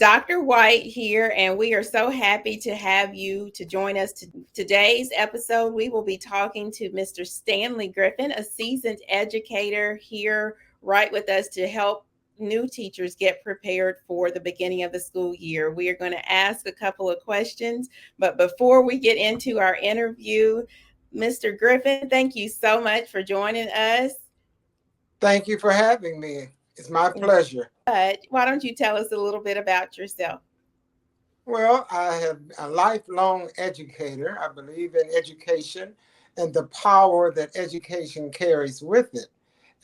Dr. White here, and we are so happy to have you to join us. Today's episode, we will be talking to Mr. Stanley Griffin, a seasoned educator here right with us to help new teachers get prepared for the beginning of the school year. We are going to ask a couple of questions, but before we get into our interview, Mr. Griffin, thank you so much for joining us. Thank you for having me. It's my pleasure. But why don't you tell us a little bit about yourself? Well, I am a lifelong educator. I believe in education and the power that education carries with it.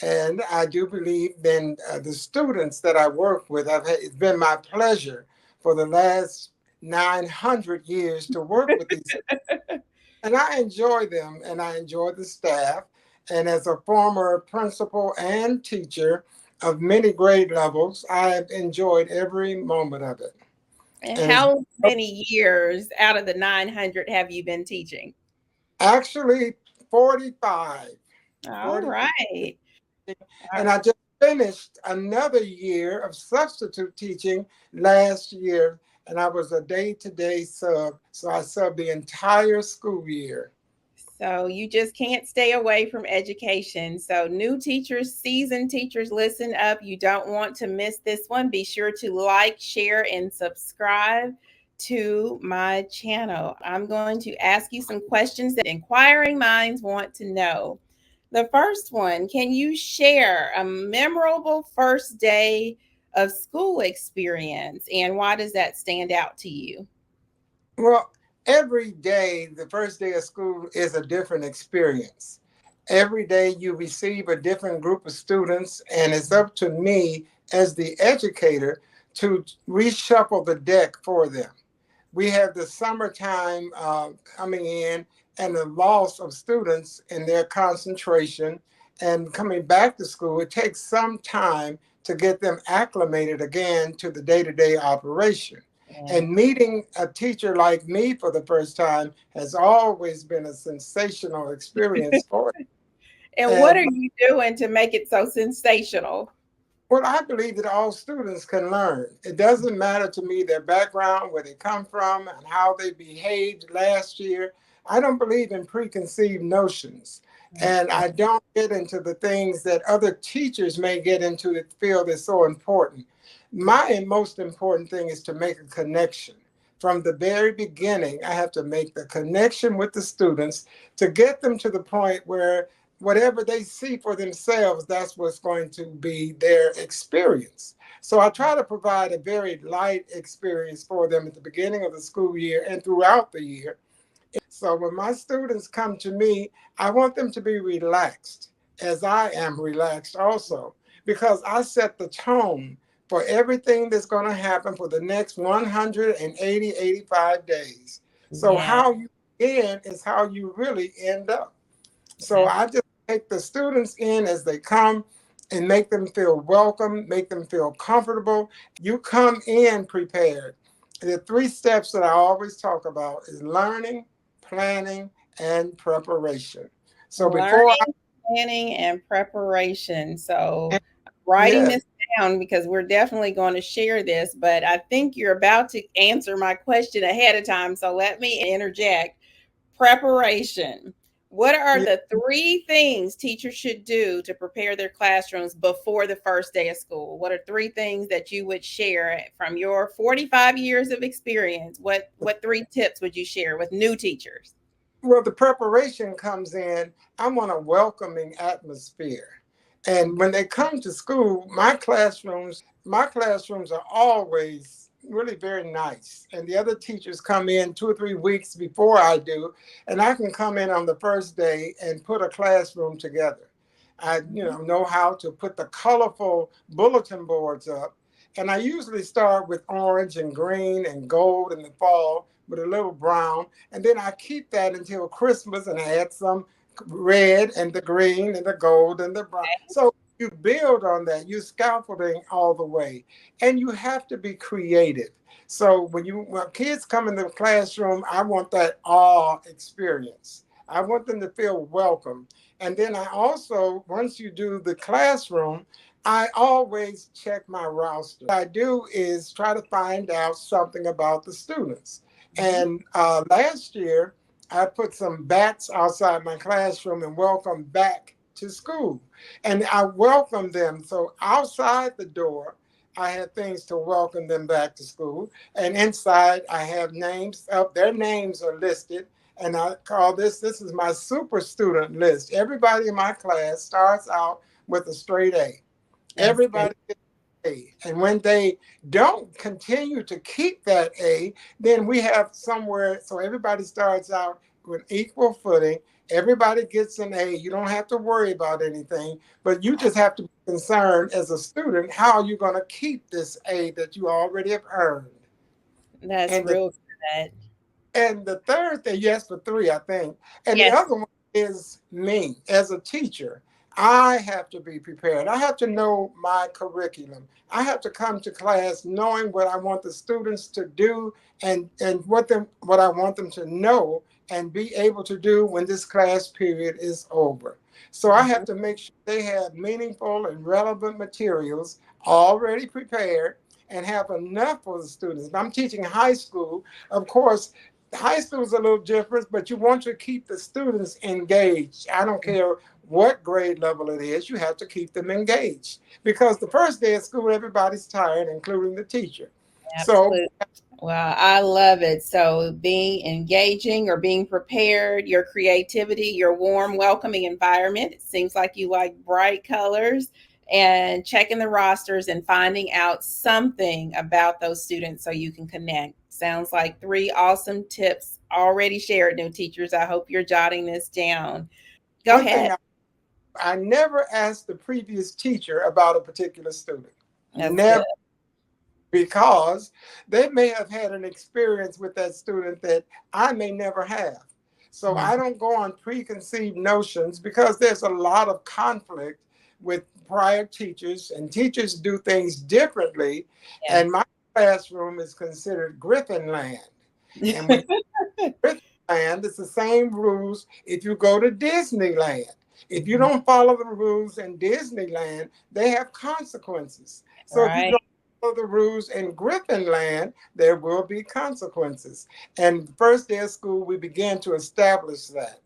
And I do believe in the students that I work with. It's been my pleasure for the last 900 years to work with these. And I enjoy them and I enjoy the staff. And as a former principal and teacher of many grade levels, I've enjoyed every moment of it. And And it's how many years out of the 900 have you been teaching? actually 45. All 45. right. And I just finished another year of substitute teaching last year. And I was a day-to-day sub. So I subbed the entire school year. So you just can't stay away from education. So new teachers, seasoned teachers, listen up. You don't want to miss this one. Be sure to like, share, and subscribe to my channel. I'm going to ask you some questions that inquiring minds want to know. The first one, can you share a memorable first day of school experience and why does that stand out to you? Well, every day, the first day of school is a different experience. Every day you receive a different group of students, and it's up to me as the educator to reshuffle the deck for them. We have the summertime coming in and the loss of students in their concentration and coming back to school. It takes some time to get them acclimated again to the day-to-day operation. Yeah. And meeting a teacher like me for the first time has always been a sensational experience for it. And what And are you doing to make it so sensational? well, I believe that all students can learn. It doesn't matter to me their background, where they come from, and how they behaved last year. I don't believe in preconceived notions. And I don't get into the things that other teachers may get into that feel they're so important. My most important thing is to make a connection. From the very beginning, I have to make the connection with the students to get them to the point where whatever they see for themselves, that's what's going to be their experience. So I try to provide a very light experience for them at the beginning of the school year and throughout the year. So when my students come to me, I want them to be relaxed, as I am relaxed also, because I set the tone for everything that's going to happen for the next 180, 85 days. So Yeah. how you begin is how you really end up. So That's I just take the students in as they come and make them feel welcome, make them feel comfortable. You come in prepared. The three steps that I always talk about is learning, planning, and preparation. So before I, learning, planning, and preparation. So writing yes, this down because we're definitely going to share this, but I think you're about to answer my question ahead of time. So let me interject. Preparation. What are yeah, the three things teachers should do to prepare their classrooms before the first day of school? What are three things that you would share from your 45 years of experience? What three tips would you share with new teachers? well, the preparation comes in. I want a welcoming atmosphere. And when they come to school, my classrooms are always really very nice. And the other teachers come in 2 or 3 weeks before I do, and I can come in on the first day and put a classroom together. I, know how to put the colorful bulletin boards up. And I usually start with orange and green and gold in the fall with a little brown. And then I keep that until Christmas and I add some red and the green and the gold and the brown. So you build on that. You scaffolding all the way, and you have to be creative. So when kids come in the classroom, I want that awe experience. I want them to feel welcome. And then I also, once you do the classroom, I always check my roster. What I do is try to find out something about the students. And last year, I put some bats outside my classroom and welcome back to school. And I welcome them. So outside the door, I had things to welcome them back to school. And inside, I have names up. Their names are listed. And I call this is my super student list. Everybody in my class starts out with a straight A. That's Everybody good. gets an A. And when they don't continue to keep that A, then we have somewhere, so everybody starts out with equal footing. Everybody gets an A. You don't have to worry about anything, but you just have to be concerned as a student how you're going to keep this A that you already have earned. That's And the real good. And the third thing, yes, for three, I think. And the Yes. other one is me as a teacher. I have to be prepared. I have to know my curriculum. I have to come to class knowing what I want the students to do and what I want them to know and be able to do when this class period is over. So I have Mhm. to make sure they have meaningful and relevant materials already prepared and have enough for the students. If I'm teaching high school, of course, high school is a little different, but you want to keep the students engaged. I don't care what grade level it is, you have to keep them engaged because the first day of school, everybody's tired, including the teacher. So, Absolutely. Well, I love it. So, being engaging or being prepared, your creativity, your warm, welcoming environment. It seems like you like bright colors and checking the rosters and finding out something about those students so you can connect. Sounds like three awesome tips already shared, new teachers. I hope you're jotting this down. Go one thing ahead. I never asked the previous teacher about a particular student. That's good. Never, because they may have had an experience with that student that I may never have. So Mhm. I don't go on preconceived notions because there's a lot of conflict with prior teachers, and teachers do things differently. And Yes. my classroom is considered Griffin land. And when Disneyland, it's the same rules if you go to Disneyland. If you Mhm. don't follow the rules in Disneyland, they have consequences. So if you Right. don't follow the rules in Griffinland, there will be consequences. And the first day of school, we began to establish that.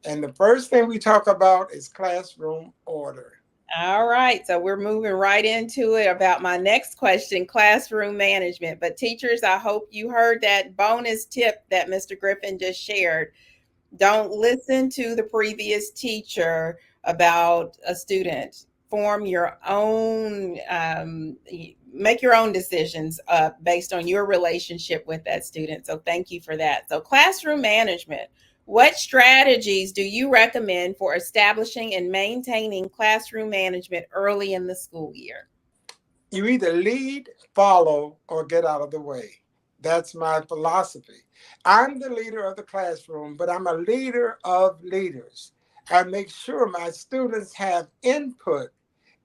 And the first thing we talk about is classroom order. All right, so we're moving right into it about my next question, classroom management. But teachers, I hope you heard that bonus tip that Mr. Griffin just shared. Don't listen to the previous teacher about a student. Form your own, make your own decisions based on your relationship with that student. So, thank you for that. So, classroom management. What strategies do you recommend for establishing and maintaining classroom management early in the school year? You either lead, follow, or get out of the way. That's my philosophy. I'm the leader of the classroom, but I'm a leader of leaders. I make sure my students have input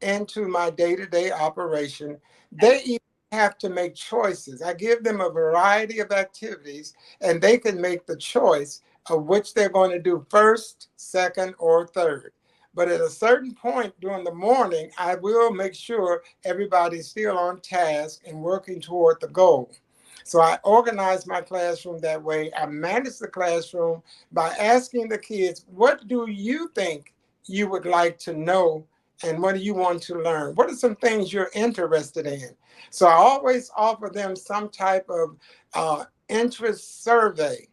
into my day to day operation. They even have to make choices. I give them a variety of activities, and they can make the choice of which they're going to do first, second, or third. But at a certain point during the morning, I will make sure everybody's still on task and working toward the goal. So I organize my classroom that way. I manage the classroom by asking the kids, what do you think you would like to know and what do you want to learn? What are some things you're interested in? So I always offer them some type of interest survey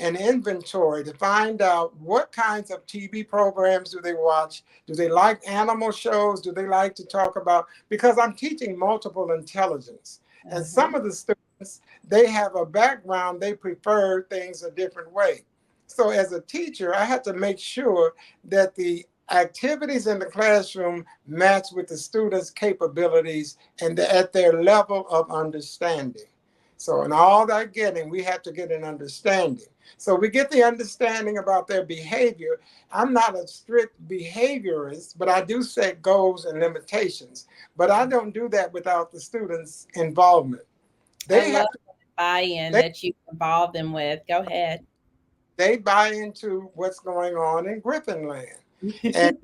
an inventory to find out what kinds of TV programs do they watch? Do they like animal shows? Do they like to talk about? Because I'm teaching multiple intelligence. And Mhm. some of the students, they have a background, they prefer things a different way. So as a teacher, I have to make sure that the activities in the classroom match with the students' capabilities and at their level of understanding. So, in all that getting, we have to get an understanding. So, we get the understanding about their behavior. I'm not a strict behaviorist, but I do set goals and limitations. But I don't do that without the students' involvement. I They love have to, the buy in they that you involve them with. Go ahead. they buy into what's going on in Griffin land.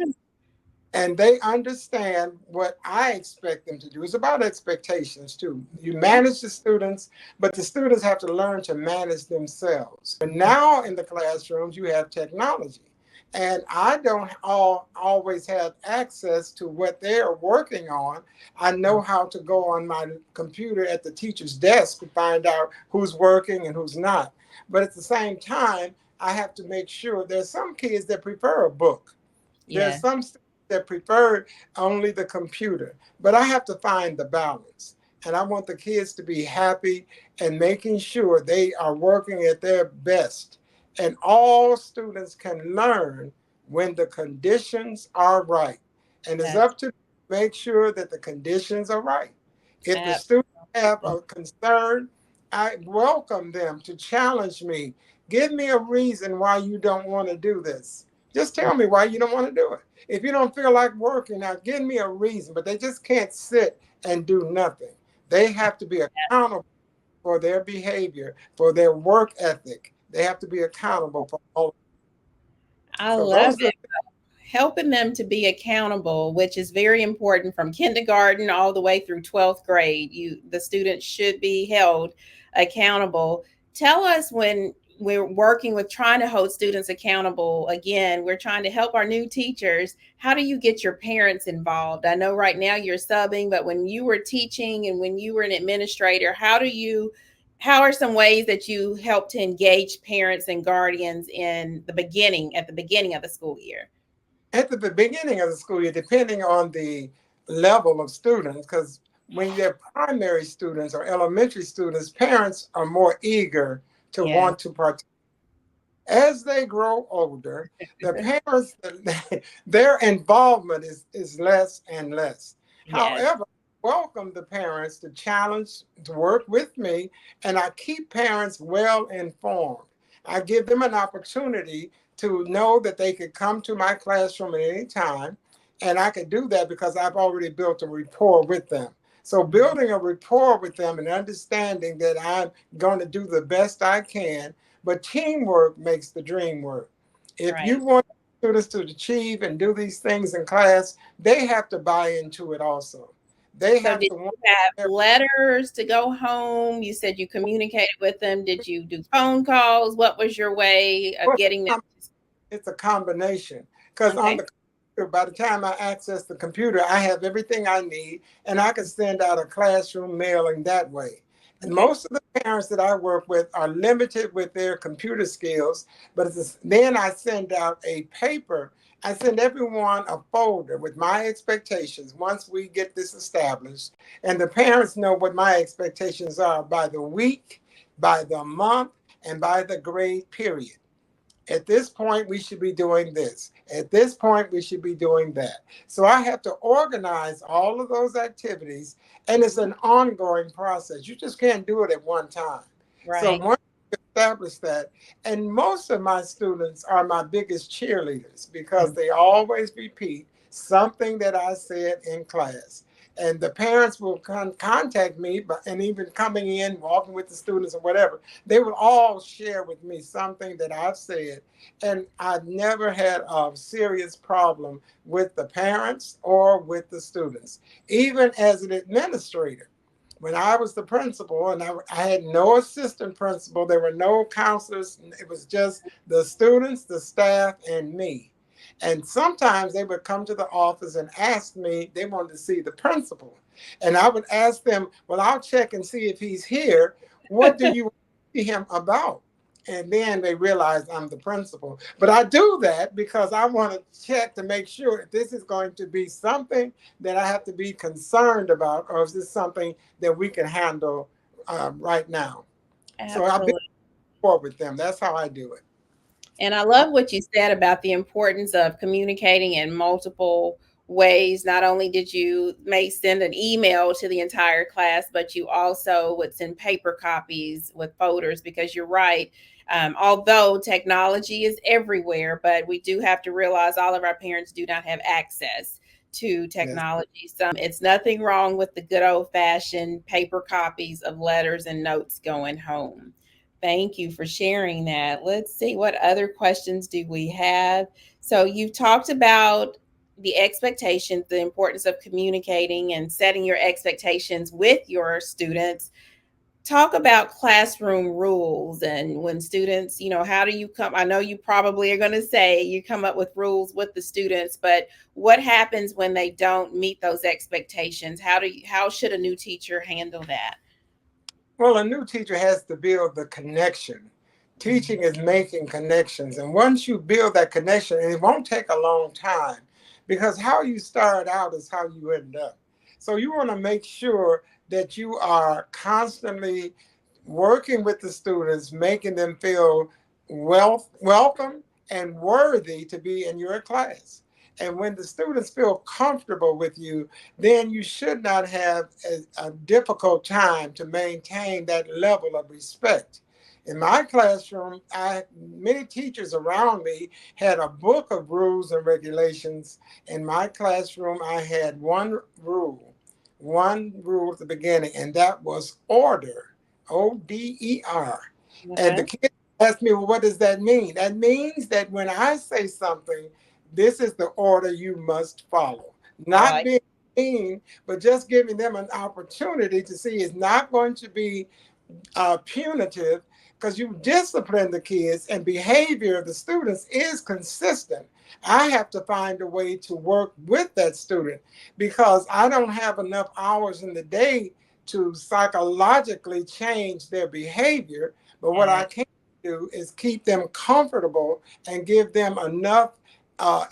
And they understand what I expect them to do. It's about expectations too. You manage the students, but the students have to learn to manage themselves. And now in the classrooms, you have technology. And I don't always have access to what they're working on. I know how to go on my computer at the teacher's desk to find out who's working and who's not. But at the same time, I have to make sure there's some kids that prefer a book. There's Yeah, some students that prefer only the computer, but I have to find the balance. And I want the kids to be happy and making sure they are working at their best. And all students can learn when the conditions are right. And it's that's up to make sure that the conditions are right. If the students have absolutely. a concern, I welcome them to challenge me. Give me a reason why you don't want to do this. Just tell me why you don't want to do it. If you don't feel like working out, give me a reason. But they just can't sit and do nothing. They have to be accountable for their behavior, for their work ethic. They have to be accountable for all. I So love those are it. Helping them to be accountable, which is very important from kindergarten all the way through 12th grade. The students should be held accountable. Tell us, when we're working with trying to hold students accountable, again, we're trying to help our new teachers. How do you get your parents involved? I know right now you're subbing, but when you were teaching and when you were an administrator, how are some ways that you help to engage parents and guardians in the beginning, at the beginning of the school year? at the beginning of the school year, depending on the level of students, because when they're primary students or elementary students, parents are more eager to Yeah. want to participate. As they grow older, the parents, their involvement is less and less. Yes. However, welcome the parents to challenge, to work with me, and I keep parents well informed. I give them an opportunity to know that they could come to my classroom at any time, and I could do that because I've already built a rapport with them. So, building a rapport with them and understanding that I'm going to do the best I can, but teamwork makes the dream work. If you Right. want students to achieve and do these things in class, they have to buy into it also. They So have did to want you have their letters to go home? You said you communicated with them. Did you do phone calls? What was your way of getting them? it's a combination because on Okay. the computer, by the time I access the computer, I have everything I need and I can send out a classroom mailing that way. And Okay. most of the parents that I work with are limited with their computer skills, but then I send out a paper. I send everyone a folder with my expectations once we get this established. And the parents know what my expectations are by the week, by the month, and by the grade period. At this point, we should be doing this. At this point, we should be doing that. So I have to organize all of those activities, and it's an ongoing process. You just can't do it at one time. So Right. once you establish that, and most of my students are my biggest cheerleaders because they always repeat something that I said in class. And the parents will contact me, and even coming in, walking with the students or whatever, they will all share with me something that I've said. And I've never had a serious problem with the parents or with the students. Even as an administrator, when I was the principal and I had no assistant principal, there were no counselors, it was just the students, the staff, and me. And sometimes they would come to the office and ask me, they wanted to see the principal. And I would ask them, well, I'll check and see if he's here. What do you see him about? And then they realize I'm the principal. But I do that because I want to check to make sure if this is going to be something that I have to be concerned about, or is this something that we can handle right now? So I've been Absolutely. forward with them. That's how I do it. And I love what you said about the importance of communicating in multiple ways. Not only did you may send an email to the entire class, but you also would send paper copies with folders, because you're right. Although technology is everywhere, but we do have to realize all of our parents do not have access to Yes. technology. So it's nothing wrong with the good old fashioned paper copies of letters and notes going home. Thank you for sharing that. Let's see, what other questions do we have? So you've talked about the expectations, the importance of communicating and setting your expectations with your students. Talk about classroom rules and when students, how do you come? I know you probably are going to say you come up with rules with the students, but what happens when they don't meet those expectations? How should a new teacher handle that? Well, a new teacher has to build the connection. Teaching is making connections. And once you build that connection, and it won't take a long time because how you start out is how you end up. So you want to make sure that you are constantly working with the students, making them feel welcome and worthy to be in your class. And when the students feel comfortable with you, then you should not have a difficult time to maintain that level of respect. In my classroom, many teachers around me had a book of rules and regulations. In my classroom, I had one rule at the beginning, and that was order, ODER. And the Uh-huh. kids asked me, well, what does that mean? That means that when I say something, this is the order you must follow. I Not like. being mean, but just giving them an opportunity to see it's not going to be punitive because you discipline the kids and behavior of the students is consistent. I have to find a way to work with that student because I don't have enough hours in the day to psychologically change their behavior. But what Yeah. I can do is keep them comfortable and give them enough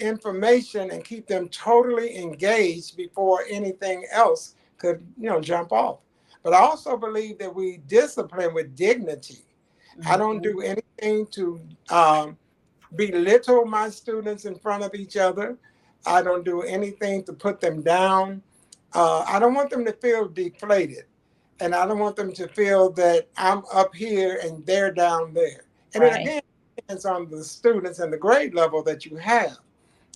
information and keep them totally engaged before anything else could, jump off. But I also believe that we discipline with dignity. I don't Mhm. do anything to belittle my students in front of each other. I don't do anything to put them down. I don't want them to feel deflated. And I don't want them to feel that I'm up here and they're down there. And it Right. again depends on the students and the grade level that you have.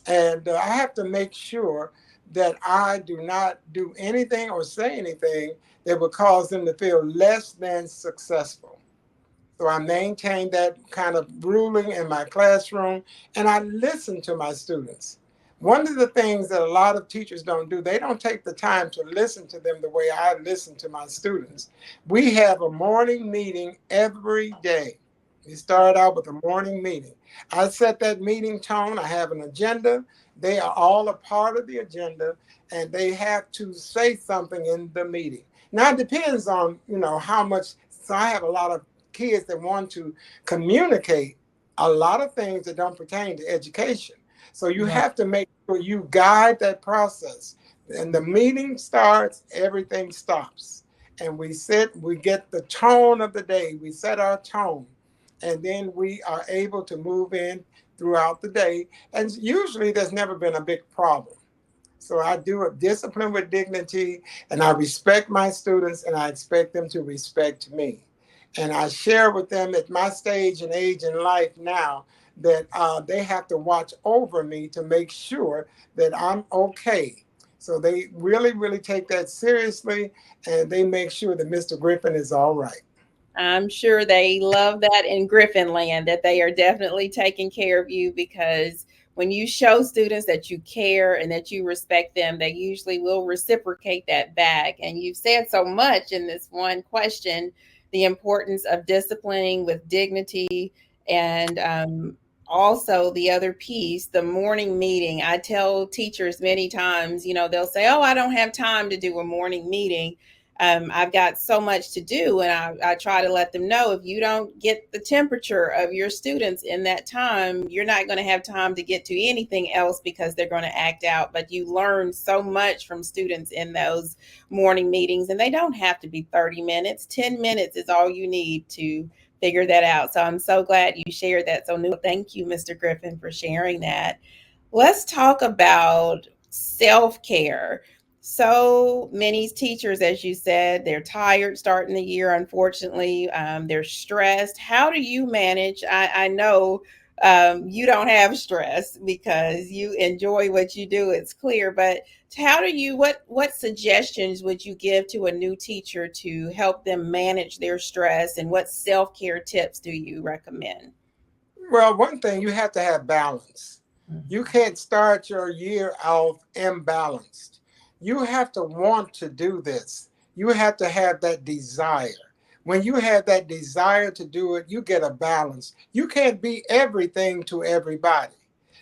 And I have to make sure that I do not do anything or say anything that would cause them to feel less than successful. So I maintain that kind of ruling in my classroom and I listen to my students. One of the things that a lot of teachers don't do, they don't take the time to listen to them the way I listen to my students. We have a morning meeting every day. We start out with a morning meeting. I set that meeting tone. I have an agenda. They are all a part of the agenda and they have to say something in the meeting. Now it depends on, how much. So I have a lot of kids that want to communicate a lot of things that don't pertain to education. So you Right. have to make sure you guide that process. And the meeting starts, everything stops. And we get the tone of the day, we set our tone, and then we are able to move in throughout the day. And usually there's never been a big problem. So I do a discipline with dignity, and I respect my students, and I expect them to respect me. And I share with them at my stage and age in life now that they have to watch over me to make sure that I'm okay. So they really, really take that seriously, and they make sure that Mr. Griffin is all right. I'm sure they love that in Griffin land, that they are definitely taking care of you, because when you show students that you care and that you respect them, they usually will reciprocate that back. And you've said so much in this one question, the importance of disciplining with dignity, and also the other piece, the morning meeting. I tell teachers many times, they'll say, "Oh, I don't have time to do a morning meeting. I've got so much to do." And I try to let them know, if you don't get the temperature of your students in that time, you're not going to have time to get to anything else, because they're going to act out. But you learn so much from students in those morning meetings, and they don't have to be 30 minutes. 10 minutes is all you need to figure that out. So I'm so glad you shared that. So new, thank you, Mr. Griffin, for sharing that. Let's talk about self care. So many teachers, as you said, they're tired starting the year, unfortunately. They're stressed. How do you manage? I know you don't have stress because you enjoy what you do. It's clear. But how do you, what suggestions would you give to a new teacher to help them manage their stress, and what self-care tips do you recommend? Well, one thing, you have to have balance. You Mhm. can't start your year off imbalanced. You have to want to do this. You have to have that desire. When you have that desire to do it, you get a balance. You can't be everything to everybody.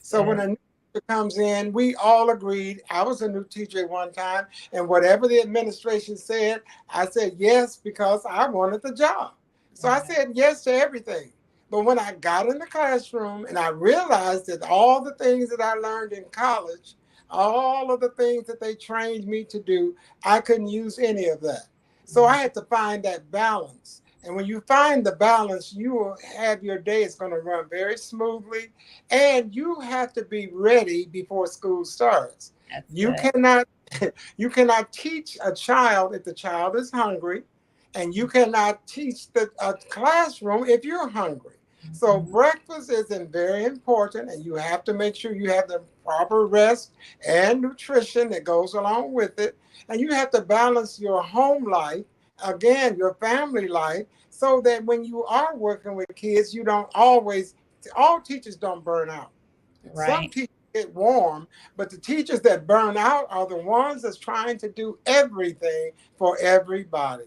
So when Good. a new teacher comes in, we all agreed. I was a new teacher at one time, and whatever the administration said, I said yes because I wanted the job. So I Yeah. said yes to everything. But when I got in the classroom and I realized that all the things that I learned in college, all of the things that they trained me to do, I couldn't use any of that. So I had to find that balance. And when you find the balance, you will have your day is going to run very smoothly. And you have to be ready before school starts. That's You good. cannot you cannot teach a child if the child is hungry, and you cannot teach the classroom if you're hungry. So Mhm. breakfast is very important, and you have to make sure you have the proper rest and nutrition that goes along with it. And you have to balance your home life, again, your family life, so that when you are working with kids, you don't always, all teachers don't burn out. Some Right. teachers get warm, but the teachers that burn out are the ones that's trying to do everything for everybody.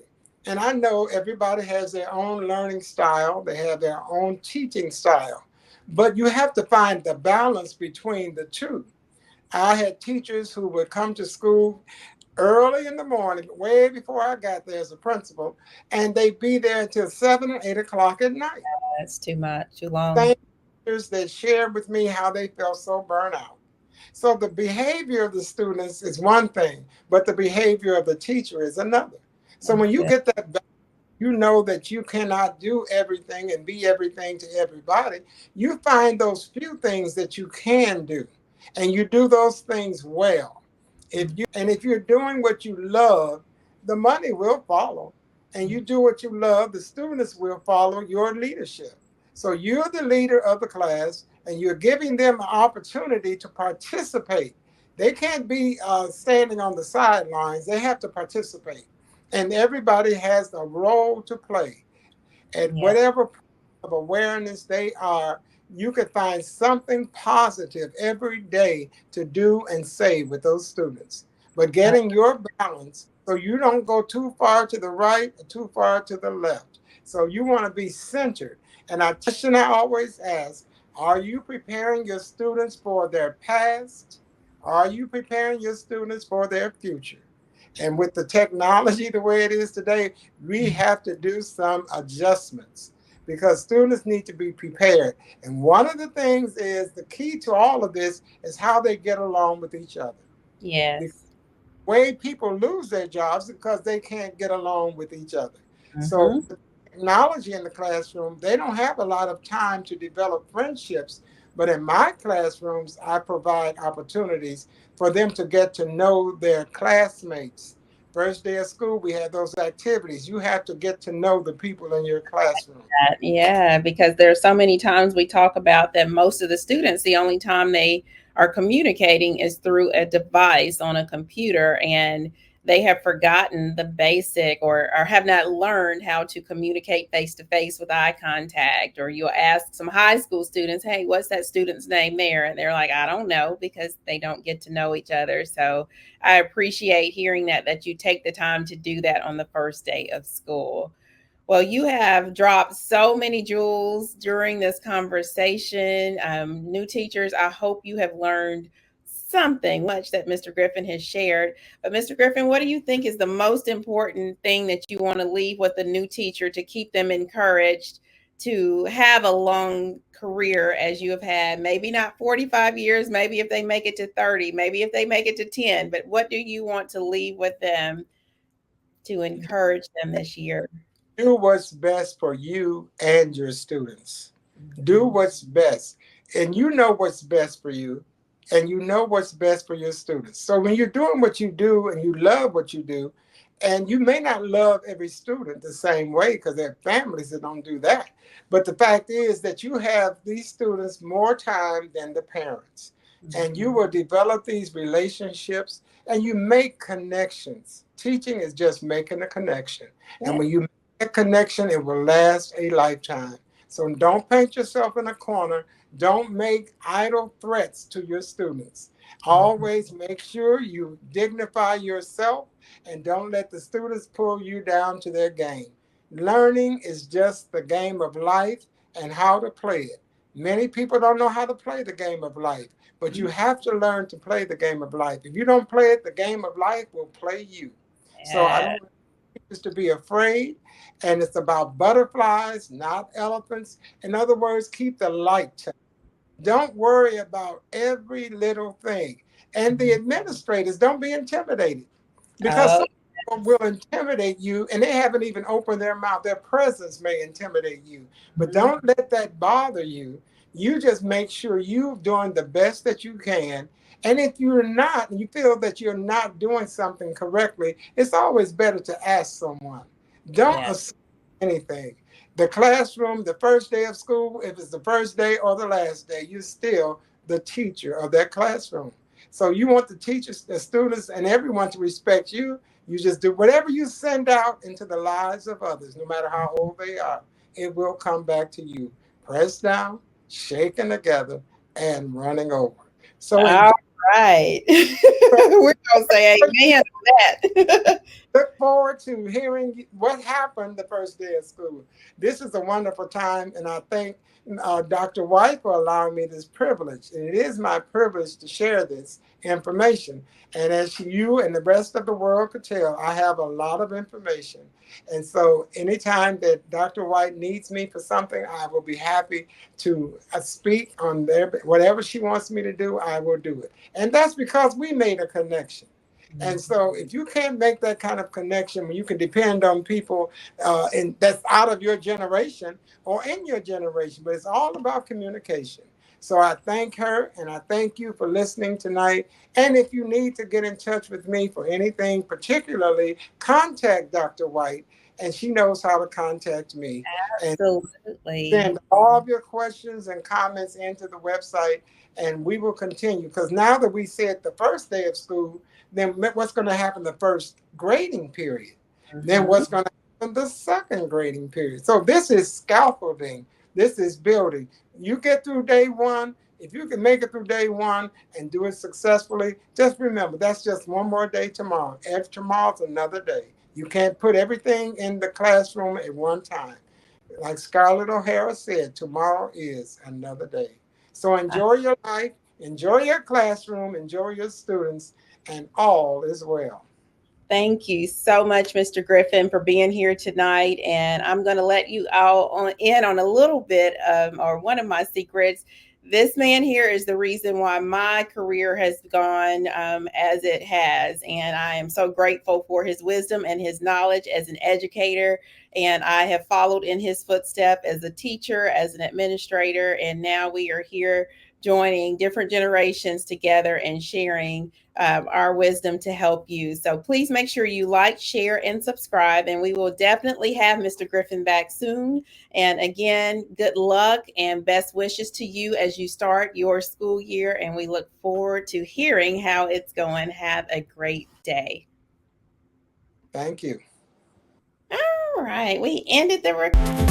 And I know everybody has their own learning style, they have their own teaching style, but you have to find the balance between the two. I had teachers who would come to school early in the morning, way before I got there as a principal, and they'd be there until 7 or 8 o'clock at night. That's too much, too long. Same teachers that shared with me how they felt so burnt out. So the behavior of the students is one thing, but the behavior of the teacher is another. So That's when you good. get that, you know that you cannot do everything and be everything to everybody. You find those few things that you can do, and you do those things well. If you're doing what you love, the money will follow. And you do what you love, the students will follow your leadership. So you're the leader of the class, and you're giving them an opportunity to participate. They can't be standing on the sidelines, they have to participate. And everybody has a role to play at Yeah. whatever point of awareness they are. You could find something positive every day to do and say with those students. But Uh, getting your balance so you don't go too far to the right or too far to the left. So you want to be centered. And a question I always ask, are you preparing your students for their past? Are you preparing your students for their future? And with the technology the way it is today, we have to do some adjustments because students need to be prepared. And one of the things is the key to all of this is how they get along with each other. The yes. way people lose their jobs is because they can't get along with each other. So Hmm. the technology in the classroom, they don't have a lot of time to develop friendships. But in my classrooms, I provide opportunities for them to get to know their classmates. First day of school, we have those activities. You have to get to know the people in your classroom. Yeah, because there are so many times we talk about that most of the students, the only time they are communicating is through a device on a computer, and they have forgotten the basic, or have not learned how to communicate face to face with eye contact. Or you'll ask some high school students, hey, what's that student's name there? And they're like, I don't know, because they don't get to know each other. So I appreciate hearing that you take the time to do that on the first day of school. Well, you have dropped so many jewels during this conversation. New teachers, I hope you have learned something much that Mr. Griffin has shared. But Mr. Griffin, what do you think is the most important thing that you want to leave with a new teacher to keep them encouraged to have a long career as you have had? Maybe not 45 years, maybe if they make it to 30, maybe if they make it to 10, but what do you want to leave with them to encourage them this year? Do what's best for you and your students. Do Mhm. what's best. And you know what's best for you, and you know what's best for your students. So when you're doing what you do and you love what you do, And you may not love every student the same way because there are families that don't do that. But the fact is that you have these students more time than the parents. And you will develop these relationships and you make connections. Teaching is just making a connection. And when you make a connection, it will last a lifetime. So don't paint yourself in a corner. Don't make idle threats to your students. Always make sure you dignify yourself and don't let the students pull you down to their game. Learning is just the game of life and how to play it. Many people don't know how to play the game of life, but you have to learn to play the game of life. If you don't play it, the game of life will play you. So I don't want teachers to be afraid, and it's about butterflies, not elephants. In other words, keep the light. Don't worry about every little thing. And the administrators, don't be intimidated because Oh, some people will intimidate you and they haven't even opened their mouth. Their presence may intimidate you, but don't let that bother you. You just make sure you're doing the best that you can. And if you're not, and you feel that you're not doing something correctly, it's always better to ask someone. Don't yeah. assume anything. The classroom, the first day of school, if it's the first day or the last day, you're still the teacher of that classroom. So you want the teachers, the students, and everyone to respect you. You just do whatever you send out into the lives of others, no matter how old they are, it will come back to you. Pressed down, shaken together, and running over. So All enjoy. right. We're going to say amen to that. Look forward to hearing what happened the first day of school. This is a wonderful time, and I thank Dr. White for allowing me this privilege. And it is my privilege to share this information. And as you and the rest of the world could tell, I have a lot of information. And so anytime that Dr. White needs me for something, I will be happy to speak on whatever she wants me to do, I will do it. And that's because we made a connection. And so, if you can't make that kind of connection, when you can depend on people and that's out of your generation or in your generation, but it's all about communication. So I thank her and I thank you for listening tonight. And if you need to get in touch with me for anything, particularly, contact Dr. White, and she knows how to contact me. And Absolutely. send all of your questions and comments into the website, and we will continue. Because now that we said the first day of school, then what's going to happen the first grading period? Then Mhm. what's going to happen the second grading period? So this is scaffolding. This is building. You get through day one. If you can make it through day one and do it successfully, just remember that's just one more day tomorrow. Every tomorrow's another day. You can't put everything in the classroom at one time. Like Scarlett O'Hara said, tomorrow is another day. So enjoy your life, enjoy your classroom, enjoy your students, and all is well. Thank you so much, Mr. Griffin, for being here tonight. And I'm going to let you all in on a little bit or one of my secrets. This man here is the reason why my career has gone as it has. And I am so grateful for his wisdom and his knowledge as an educator. And I have followed in his footsteps as a teacher, as an administrator. And now we are here joining different generations together and sharing our wisdom to help you. So please make sure you like, share, and subscribe. And we will definitely have Mr. Griffin back soon. And again, good luck and best wishes to you as you start your school year. And we look forward to hearing how it's going. Have a great day. Thank you. All right, we ended the recording.